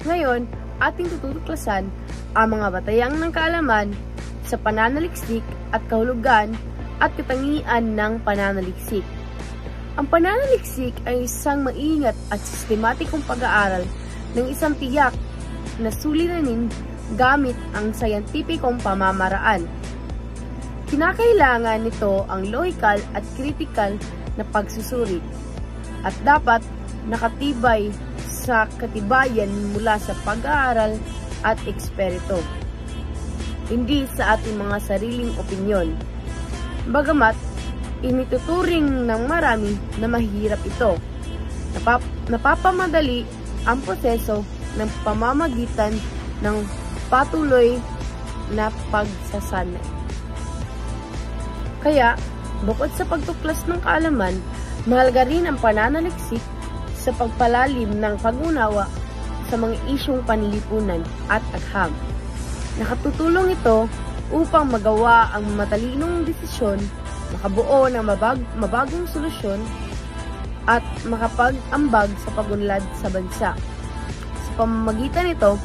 Ngayon, ating tutuklasan ang mga batayang ng kaalaman sa pananaliksik at kahulugan at katangian ng pananaliksik. Ang pananaliksik ay isang maingat at sistematikong pag-aaral ng isang tiyak na suliranin gamit ang sayantipikong pamamaraan. Kinakailangan nito ang logical at critical na pagsusuri at dapat nakatibay sa katibayan mula sa pag-aaral at eksperito, hindi sa ating mga sariling opinyon. Bagamat inituturing ng marami na mahirap ito, napapamadali ang proseso ng pamamagitan ng patuloy na pagsasanay. Kaya, bukod sa pagtuklas ng kaalaman, mahalaga rin ang pananaliksik sa pagpalalim ng pag-unawa sa mga isyong panlipunan at agham. Nakatutulong ito upang magawa ang matalinong desisyon, makabuo ng mabagong solusyon, at makapag-ambag sa pagunlad sa bansa. Sa pamamagitan nito,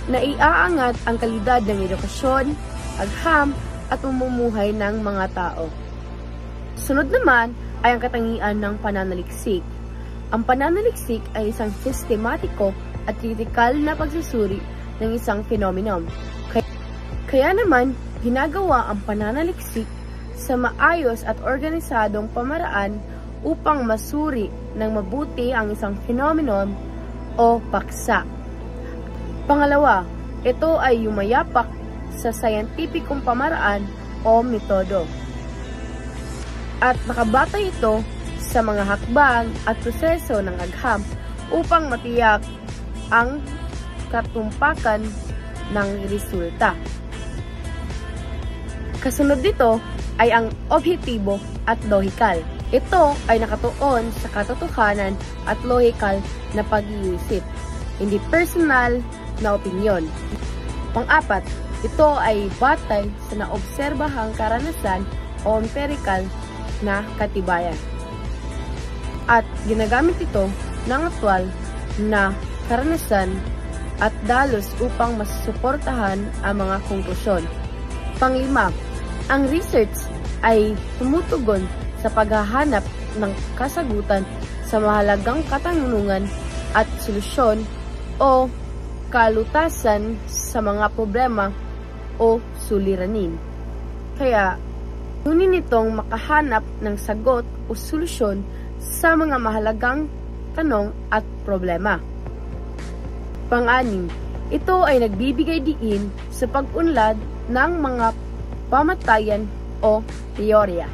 naiaangat ang kalidad ng edukasyon, agham, at pamumuhay ng mga tao. Sunod naman ay ang katangian ng pananaliksik. Ang pananaliksik ay isang sistematiko at kritikal na pagsusuri ng isang phenomenon. Kaya naman, ginagawa ang pananaliksik sa maayos at organisadong pamaraan upang masuri ng mabuti ang isang phenomenon o paksa. Pangalawa, ito ay yumayapak sa sayantipikong pamaraan o metodo. At nakabatay ito sa mga hakbang at proseso ng agham upang matiyak ang katumpakan ng resulta. Kasunod dito ay ang objektibo at lohikal. Ito ay nakatuon sa katotohanan at lohikal na pag-iisip, hindi personal na opinyon. Pang-apat, ito ay batay sa naobserbahang karanasan o empirical na katibayan. At ginagamit ito ng aktwal na karanasan at dalos upang masusuportahan ang mga konklusyon. Panglima, ang research ay tumutugon sa paghahanap ng kasagutan sa mahalagang katanungan at solusyon o kalutasan sa mga problema o suliranin. Kaya, tunin nitong makahanap ng sagot o solusyon sa mga mahalagang tanong at problema. Pang-anim, ito ay nagbibigay diin sa pag-unlad ng mga pamatayan o teorya.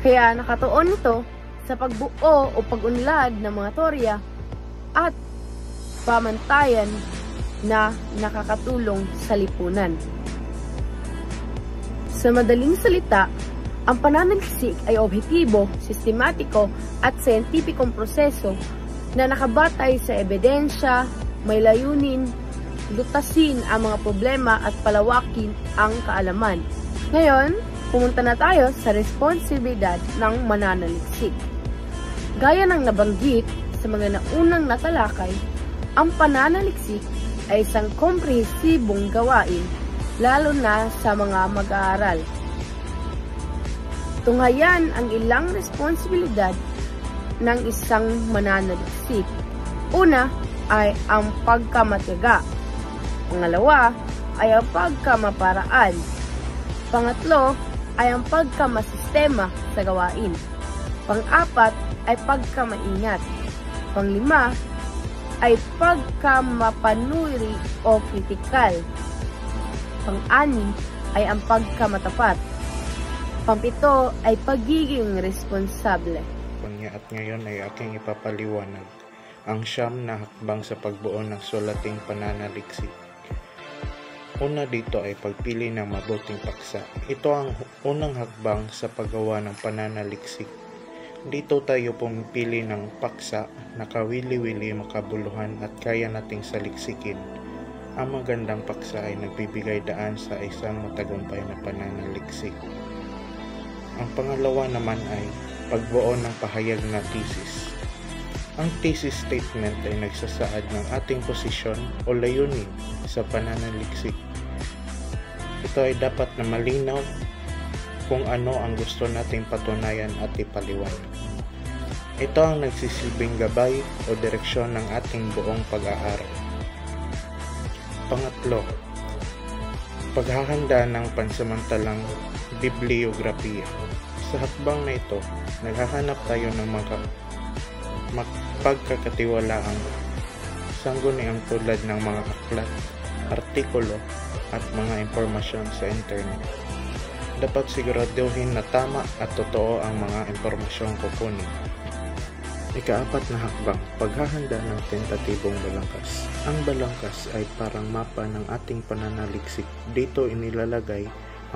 Kaya nakatuon ito sa pagbuo o pag-unlad ng mga teorya at pamantayan na nakakatulong sa lipunan. Sa madaling salita, ang pananaliksik ay objektibo, sistematiko at siyentipikong proseso na nakabatay sa ebidensya, may layunin, lutasin ang mga problema at palawakin ang kaalaman. Ngayon, pumunta na tayo sa responsibilidad ng mananaliksik. Gaya ng nabanggit sa mga naunang natalakay, ang pananaliksik ay isang komprehensibong gawain lalo na sa mga mag-aaral. Tunghayan ang ilang responsibilidad ng isang mananaliksik. Una ay ang pagkamatiyaga. Pangalawa ay ang pagkamaparaan. Pangatlo ay ang pagkamasistema sa gawain. Pang-apat ay pagkamaingat. Panglima ay pagkamapanuri o kritikal. Pang-anim ay ang pagkamatapat. Pang-pito ay pagiging responsable. At ngayon ay aking ipapaliwanag ang siyam na hakbang sa pagbuo ng sulating pananaliksik. Una dito ay pagpili ng mabuting paksa. Ito ang unang hakbang sa paggawa ng pananaliksik. Dito tayo pumipili ng paksa na kawili-wili, makabuluhan at kaya nating saliksikin. Ang magandang paksa ay nagbibigay daan sa isang matagumpay na pananaliksik. Ang pangalawa naman ay pagbuo ng pahayag na thesis. Ang thesis statement ay nagsasaad ng ating posisyon o layunin sa pananaliksik. Ito ay dapat na malinaw kung ano ang gusto nating patunayan at ipaliwanag. Ito ang nagsisilbing gabay o direksyon ng ating buong pag-aaral. Pangatlo, paghahanda ng pansamantalang bibliografiya. Sa hakbang na ito, naghahanap tayo ng pagkakatiwalaang sangguniang tulad ng mga aklat, artikulo, at mga impormasyon sa internet. Dapat siguraduhin na tama at totoo ang mga impormasyong kukunin. Ika-4 na hakbang, paghahanda ng tentatibong balangkas. Ang balangkas ay parang mapa ng ating pananaliksik. Dito inilalagay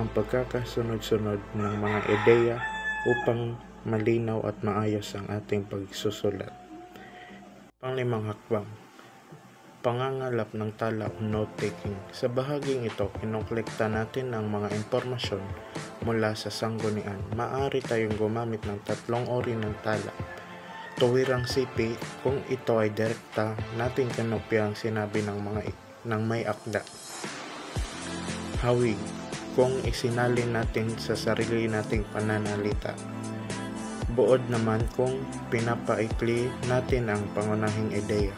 ang pagkakasunod-sunod ng mga ideya upang malinaw at maayos ang ating pagsusulat. Pang-5 hakbang, pangangalap ng tala o note-taking. Sa bahaging ito, kinukolekta natin ang mga impormasyon mula sa sanggunian. Maaari tayong gumamit ng 3 uri ng tala. Tuwirang sipi kung ito ay direkta nating kinopya ang sinabi ng may akda. Hawig kung isinalin natin sa sarili nating pananalita. Buod naman kung pinapaikli natin ang pangunahing ideya.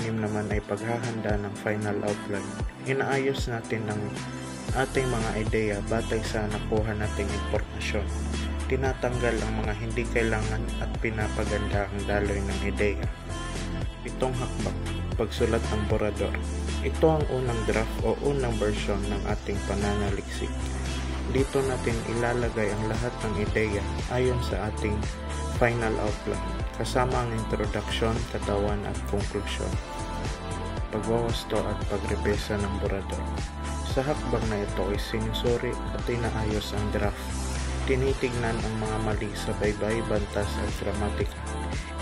6 naman ay paghahanda ng final outline. Inaayos natin ang ating mga ideya batay sa nakuha nating impormasyon. Tinatanggal ang mga hindi kailangan at pinapaganda ang daloy ng ideya. 7 hakbang, pagsulat ng borador. Ito ang unang draft o unang version ng ating pananaliksik. Dito natin ilalagay ang lahat ng ideya ayon sa ating final outline, kasama ang introduction, katawan at konklusyon, pagwawasto at pagrepesa ng borador. Sa hakbang na ito ay sinusuri at inaayos ang draft. Tinitignan ang mga mali sa baybay, bantas at gramatika.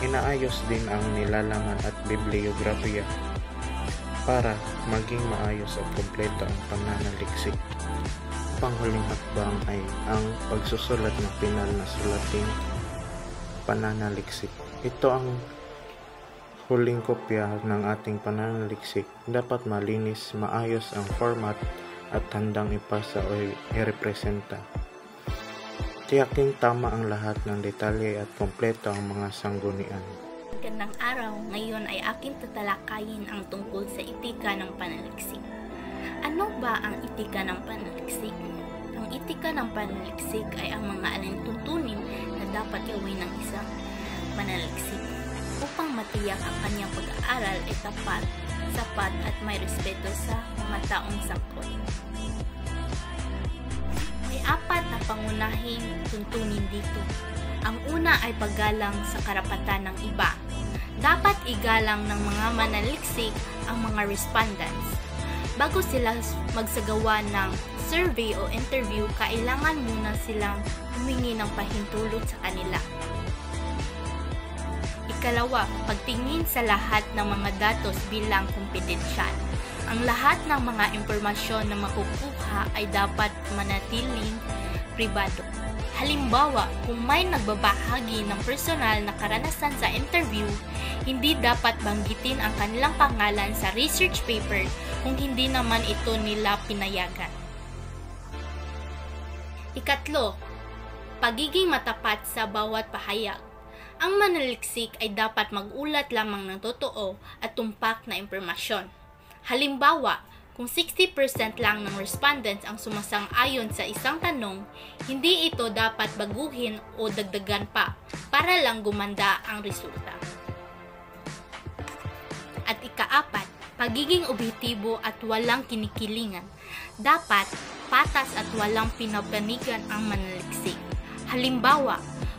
Inaayos din ang nilalangan at bibliografiya para maging maayos at kumpleto ang pananaliksik. Panghuling hakbang ay ang pagsusulat ng pinal na sulating pananaliksik. Ito ang huling kopya ng ating pananaliksik. Dapat malinis, maayos ang format at handang ipasa o i-representa. Tiyaking tama ang lahat ng detalye at kompleto ang mga sanggunian. Magandang araw, ngayon ay aking tatalakayin ang tungkol sa etika ng pananaliksik. Ano ba ang etika ng pananaliksik? Ang etika ng pananaliksik ay ang mga alintuntunin na dapat gawin ng isang mananaliksik upang matiyak ang kanyang pag-aaral ay tapat, sapat at may respeto sa mga taong sangkot. May 4 na pangunahing tuntunin dito. Ang una ay paggalang sa karapatan ng iba. Dapat igalang ng mga mananaliksik ang mga respondents. Bago sila magsagawa ng survey o interview, kailangan muna silang humingi ng pahintulot sa kanila. Ikalawa, pagtingin sa lahat ng mga datos bilang kumpidensyal. Ang lahat ng mga impormasyon na makukuha ay dapat manatiling pribado. Halimbawa, kung may nagbabahagi ng personal na karanasan sa interview, hindi dapat banggitin ang kanilang pangalan sa research paper kung hindi naman ito nila pinayagan. Ikatlo, pagiging matapat sa bawat pahayag. Ang mananaliksik ay dapat mag-ulat lamang ng totoo at tumpak na impormasyon. Halimbawa, kung 60% lang ng respondents ang sumasang-ayon sa isang tanong, hindi ito dapat baguhin o dagdagan pa para lang gumanda ang resulta. At ika-4, pagiging objektibo at walang kinikilingan. Dapat patas at walang pinapanigan ang mananaliksik. Halimbawa,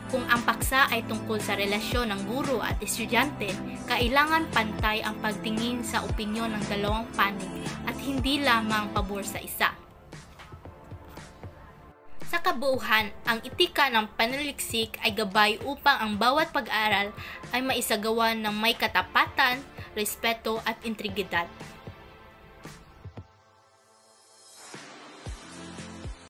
kung ang paksa ay tungkol sa relasyon ng guro at estudyante, kailangan pantay ang pagtingin sa opinyon ng dalawang panig at hindi lamang pabor sa isa. Sa kabuuan, ang etika ng pananaliksik ay gabay upang ang bawat pag-aaral ay maisagawa ng may katapatan, respeto at integridad.